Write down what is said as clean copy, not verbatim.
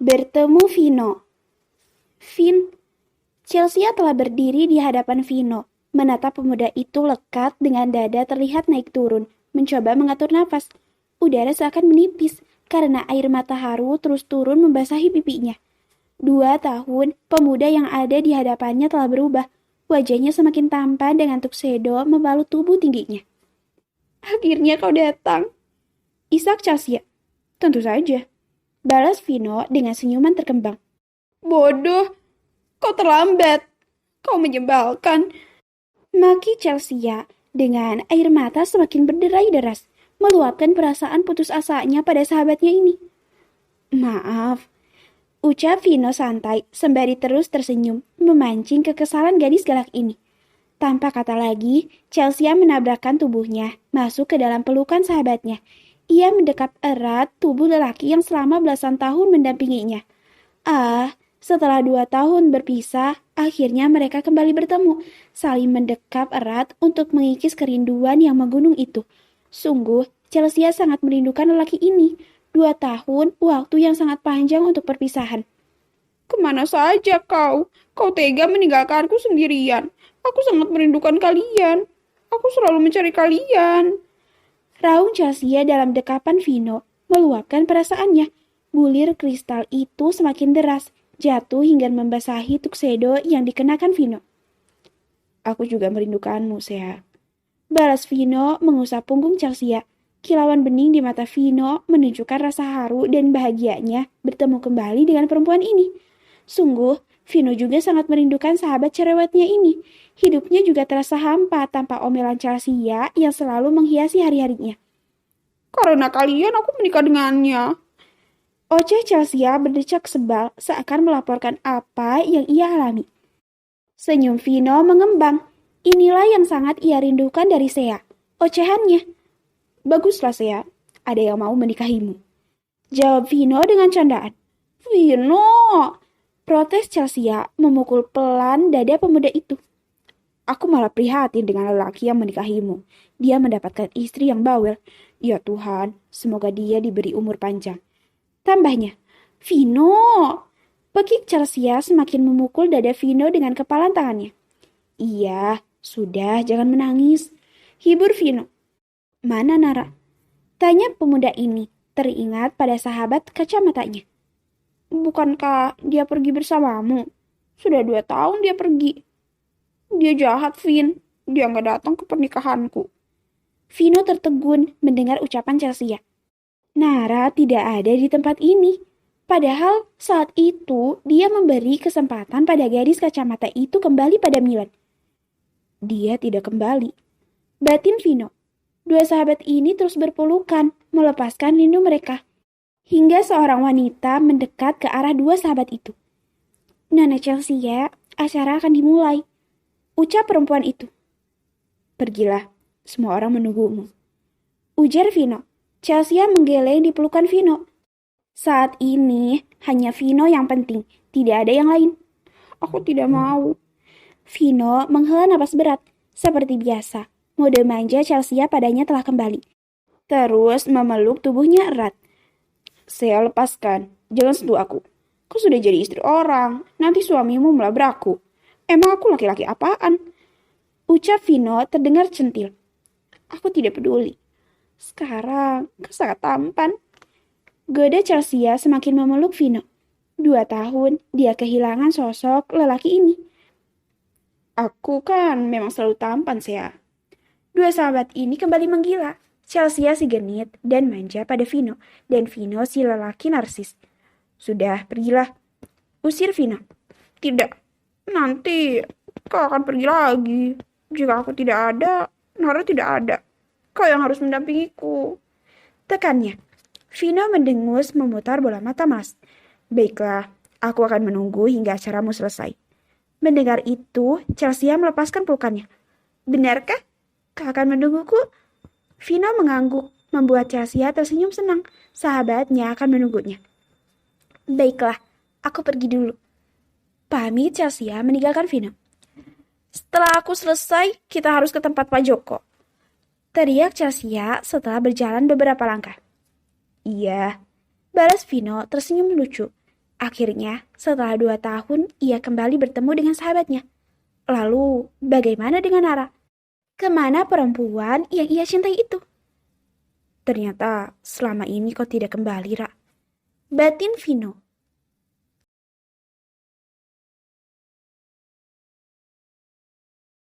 Bertemu Vino. Vin, Chelsea telah berdiri di hadapan Vino, menatap pemuda itu lekat dengan dada terlihat naik turun, mencoba mengatur nafas. Udara seakan menipis, karena air mata haru terus turun membasahi pipinya. 2 tahun, pemuda yang ada di hadapannya telah berubah. Wajahnya semakin tampan dengan tuxedo membalut tubuh tingginya. Akhirnya kau datang. Isak Chelsea. Tentu saja. Balas Vino dengan senyuman terkembang. Bodoh, kau terlambat. Kau menyebalkan. Maki Chelsea dengan air mata semakin berderai deras, meluapkan perasaan putus asanya pada sahabatnya ini. Maaf, ucap Vino santai sembari terus tersenyum, memancing kekesalan gadis galak ini. Tanpa kata lagi, Chelsea menabrakkan tubuhnya, masuk ke dalam pelukan sahabatnya. Ia mendekap erat tubuh lelaki yang selama belasan tahun mendampinginya. Setelah 2 tahun berpisah, akhirnya mereka kembali bertemu, saling mendekap erat untuk mengikis kerinduan yang menggunung itu. Sungguh, Chelsea sangat merindukan lelaki ini. 2 tahun, waktu yang sangat panjang untuk perpisahan. Kemana saja kau? Kau tega meninggalkanku sendirian. Aku sangat merindukan kalian. Aku selalu mencari kalian. Raung Chelsea dalam dekapan Vino meluapkan perasaannya. Bulir kristal itu semakin deras, jatuh hingga membasahi tuxedo yang dikenakan Vino. Aku juga merindukanmu, Sea. Balas Vino mengusap punggung Chelsea. Kilauan bening di mata Vino menunjukkan rasa haru dan bahagianya bertemu kembali dengan perempuan ini. Sungguh, Vino juga sangat merindukan sahabat cerewetnya ini. Hidupnya juga terasa hampa tanpa omelan Chelsea yang selalu menghiasi hari-harinya. Karena kalian aku menikah dengannya. Oceh Chelsea berdecak sebal seakan melaporkan apa yang ia alami. Senyum Vino mengembang. Inilah yang sangat ia rindukan dari Sea. Ocehannya. Baguslah Sea, ada yang mau menikahimu. Jawab Vino dengan candaan. Vino! Protes Chelsea memukul pelan dada pemuda itu. Aku malah prihatin dengan lelaki yang menikahimu. Dia mendapatkan istri yang bawel. Ya Tuhan, semoga dia diberi umur panjang. Tambahnya, Vino! Pekik Chelsea semakin memukul dada Vino dengan kepalan tangannya. Iya, sudah, jangan menangis. Hibur Vino. Mana Nara? Tanya pemuda ini, teringat pada sahabat kacamatanya. Bukankah dia pergi bersamamu? Sudah 2 tahun dia pergi. Dia jahat, Vin. Dia nggak datang ke pernikahanku. Vino tertegun mendengar ucapan Chelsea. Nara tidak ada di tempat ini. Padahal saat itu dia memberi kesempatan pada gadis kacamata itu kembali pada Milan. Dia tidak kembali. Batin Vino. 2 sahabat ini terus berpelukan, melepaskan rindu mereka. Hingga seorang wanita mendekat ke arah 2 sahabat itu. Nona Chelsea, acara akan dimulai. Ucap perempuan itu. Pergilah, semua orang menunggumu. Ujar Vino. Chelsea menggeleng di pelukan Vino. Saat ini hanya Vino yang penting, tidak ada yang lain. Aku tidak mau. Vino menghela napas berat, seperti biasa. Mode manja Chelsea padanya telah kembali. Terus memeluk tubuhnya erat. Saya lepaskan, jangan sentuh aku. Kau sudah jadi istri orang, nanti suamimu melabrakku. Emang aku laki-laki apaan? Ucap Vino terdengar centil. Aku tidak peduli. Sekarang, kau sangat tampan. Goda Chelsea semakin memeluk Vino. 2 tahun, dia kehilangan sosok lelaki ini. Aku kan memang selalu tampan, Sea. 2 sahabat ini kembali menggila. Chelsea si genit dan manja pada Vino, dan Vino si lelaki narsis. Sudah, pergilah. Usir Vino. Tidak, nanti kau akan pergi lagi. Jika aku tidak ada, Nara tidak ada. Kau yang harus mendampingiku. Tekannya. Vino mendengus memutar bola mata Mas. Baiklah, aku akan menunggu hingga acaramu selesai. Mendengar itu, Chelsea melepaskan pelukannya. Benarkah? Kau akan menungguku? Vino mengangguk, membuat Chelsea tersenyum senang. Sahabatnya akan menunggunya. Baiklah, aku pergi dulu. Pamit Chelsea meninggalkan Vino. Setelah aku selesai, kita harus ke tempat Pak Joko. Teriak Chelsea setelah berjalan beberapa langkah. Iya, balas Vino tersenyum lucu. Akhirnya, setelah 2 tahun, ia kembali bertemu dengan sahabatnya. Lalu, bagaimana dengan Nara? Kemana perempuan yang ia cintai itu? Ternyata selama ini kau tidak kembali, Ra. Batin Vino.